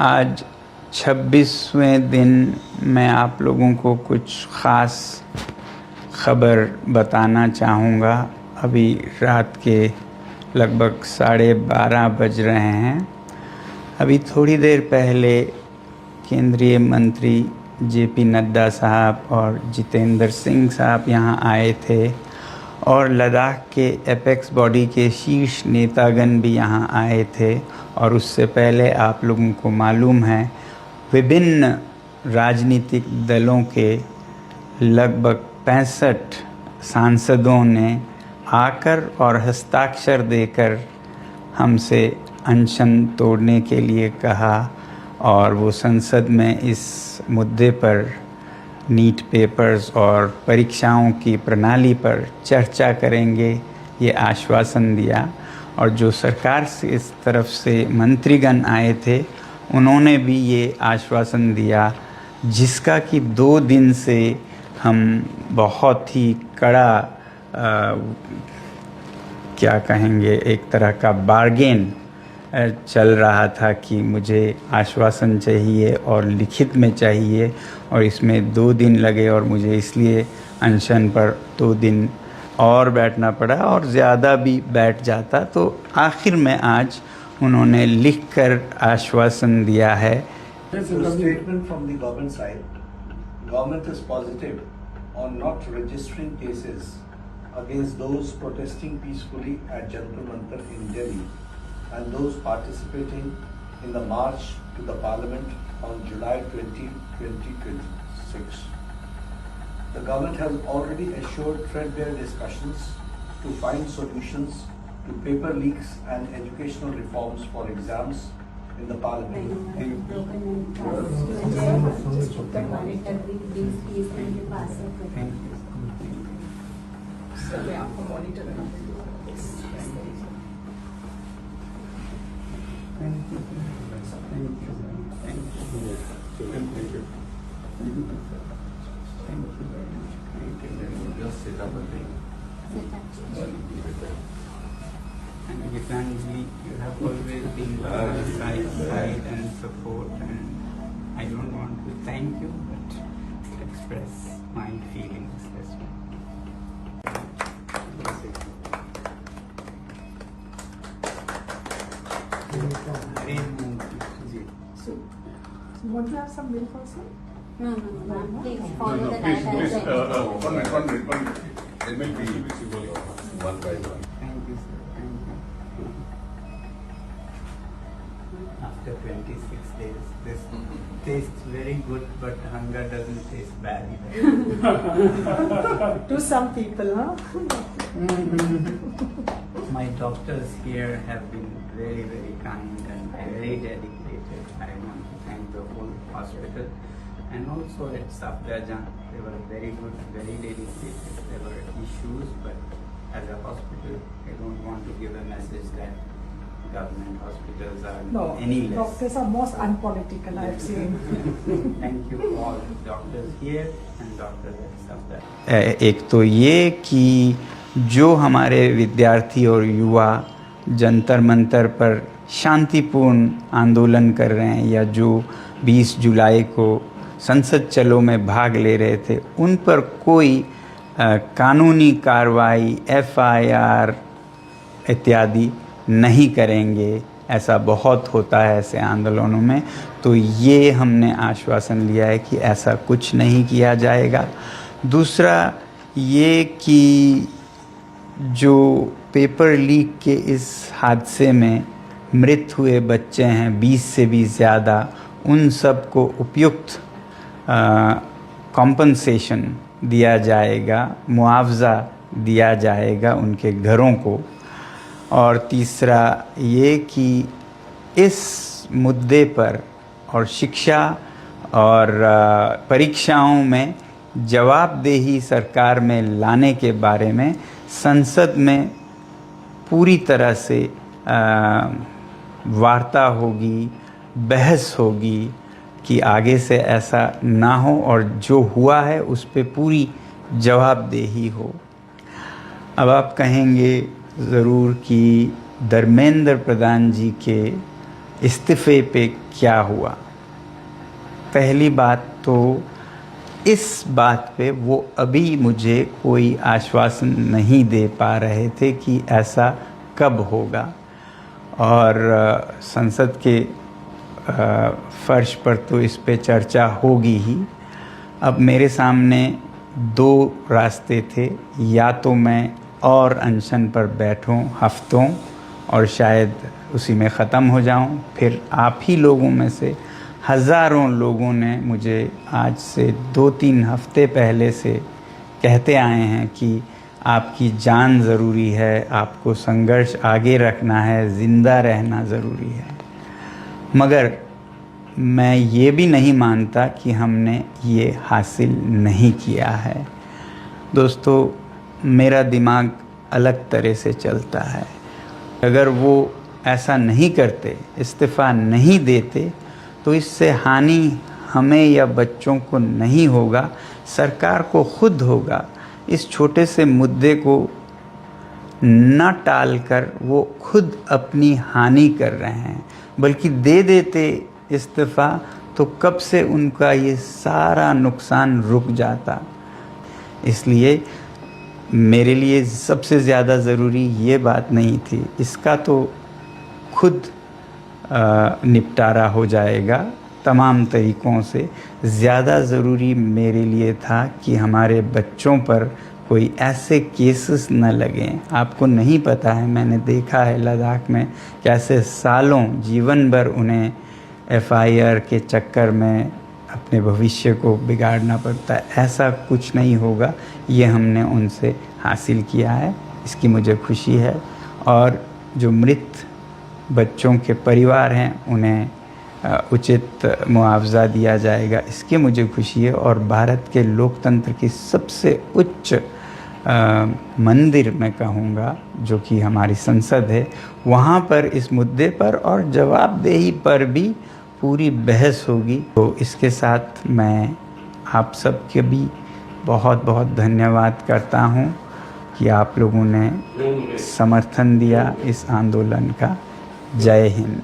आज 26वें दिन मैं आप लोगों को कुछ ख़ास खबर बताना चाहूँगा। अभी रात के लगभग 12:30 बज रहे हैं। अभी थोड़ी देर पहले केंद्रीय मंत्री जेपी नड्डा साहब और जितेंद्र सिंह साहब यहाँ आए थे और लद्दाख के एपेक्स बॉडी के शीर्ष नेतागण भी यहाँ आए थे। और उससे पहले आप लोगों को मालूम है विभिन्न राजनीतिक दलों के लगभग 65 सांसदों ने आकर और हस्ताक्षर देकर हमसे अनशन तोड़ने के लिए कहा और वो संसद में इस मुद्दे पर नीट पेपर्स और परीक्षाओं की प्रणाली पर चर्चा करेंगे, ये आश्वासन दिया। और जो सरकार से इस तरफ से मंत्रीगण आए थे उन्होंने भी ये आश्वासन दिया, जिसका कि 2 दिन से हम बहुत ही कड़ा क्या कहेंगे, एक तरह का बार्गेन चल रहा था कि मुझे आश्वासन चाहिए और लिखित में चाहिए, और इसमें 2 दिन लगे और मुझे इसलिए अनशन पर 2 दिन और बैठना पड़ा, और ज़्यादा भी बैठ जाता तो आखिर में आज उन्होंने लिखकर आश्वासन दिया है। Statement from the government side. Government is positive on not registering cases against those protesting peacefully at Jantar Mantar in Delhi and those participating in the march to the Parliament on July 20, 2026. The government has already assured threadbare discussions to find solutions to paper leaks and educational reforms for exams in the Parliament. Just sit up and think. And Gitanji, you have always been side and support, and I don't want to thank you, but express my feelings as well. So, want to have some milk also? No, ma'am. Please follow the Please, diet. one minute. It will be visible one by one. Thank you, sir. Thank you. After 26 days, this tastes very good, but hunger doesn't taste bad either. To some people, huh? My doctors here have been very, very kind and very dedicated. I want to thank the whole hospital. And also at Safdarjung, they were very good, very dedicated. There were issues, but as a hospital, I don't want to give a message that government hospitals are No, any less. doctors are most unpolitical, I've seen. Thank you all doctors here and doctors at Safdarjung. एक तो ये कि जो हमारे विद्यार्थी और युवा जंतर मंतर पर शांतिपूर्ण आंदोलन कर रहे हैं, या जो 20 जुलाई को संसद चलो में भाग ले रहे थे, उन पर कोई कानूनी कार्रवाई, FIR इत्यादि नहीं करेंगे। ऐसा बहुत होता है ऐसे आंदोलनों में। तो ये हमने आश्वासन लिया है कि ऐसा कुछ नहीं किया जाएगा। दूसरा ये कि जो पेपर लीक के इस हादसे में मृत हुए बच्चे हैं 20 से भी ज़्यादा, उन सब को उपयुक्त कॉम्पनसेशन दिया जाएगा, मुआवज़ा दिया जाएगा उनके घरों को। और तीसरा ये कि इस मुद्दे पर और शिक्षा और परीक्षाओं में जवाबदेही सरकार में लाने के बारे में संसद में पूरी तरह से वार्ता होगी, बहस होगी कि आगे से ऐसा ना हो और जो हुआ है उस पे पूरी जवाबदेही हो। अब आप कहेंगे ज़रूर कि धर्मेंद्र प्रधान जी के इस्तीफे पे क्या हुआ। पहली बात तो इस बात पे वो अभी मुझे कोई आश्वासन नहीं दे पा रहे थे कि ऐसा कब होगा, और संसद के फर्श पर तो इस पे चर्चा होगी ही। अब मेरे सामने दो रास्ते थे, या तो मैं और अनशन पर बैठूं हफ्तों और शायद उसी में ख़त्म हो जाऊं। फिर आप ही लोगों में से हज़ारों लोगों ने मुझे आज से 2-3 हफ्ते पहले से कहते आए हैं कि आपकी जान ज़रूरी है, आपको संघर्ष आगे रखना है, ज़िंदा रहना ज़रूरी है। मगर मैं ये भी नहीं मानता कि हमने ये हासिल नहीं किया है। दोस्तों, मेरा दिमाग अलग तरह से चलता है। अगर वो ऐसा नहीं करते, इस्तीफ़ा नहीं देते, तो इससे हानि हमें या बच्चों को नहीं होगा, सरकार को खुद होगा। इस छोटे से मुद्दे को न टालकर वो खुद अपनी हानि कर रहे हैं, बल्कि दे देते इस्तीफ़ा तो कब से उनका ये सारा नुकसान रुक जाता। इसलिए मेरे लिए सबसे ज़्यादा ज़रूरी ये बात नहीं थी, इसका तो खुद निपटारा हो जाएगा तमाम तरीक़ों से। ज़्यादा ज़रूरी मेरे लिए था कि हमारे बच्चों पर कोई ऐसे केसेस न लगें। आपको नहीं पता है, मैंने देखा है लद्दाख में कैसे सालों जीवन भर उन्हें FIR के चक्कर में अपने भविष्य को बिगाड़ना पड़ता है। ऐसा कुछ नहीं होगा, ये हमने उनसे हासिल किया है, इसकी मुझे खुशी है। और जो मृत बच्चों के परिवार हैं उन्हें उचित मुआवजा दिया जाएगा, इसकी मुझे खुशी है। और भारत के लोकतंत्र की सबसे उच्च मंदिर मैं कहूँगा, जो कि हमारी संसद है, वहाँ पर इस मुद्दे पर और जवाबदेही पर भी पूरी बहस होगी। तो इसके साथ मैं आप सबके भी बहुत बहुत धन्यवाद करता हूँ कि आप लोगों ने समर्थन दिया इस आंदोलन का। जय हिंद।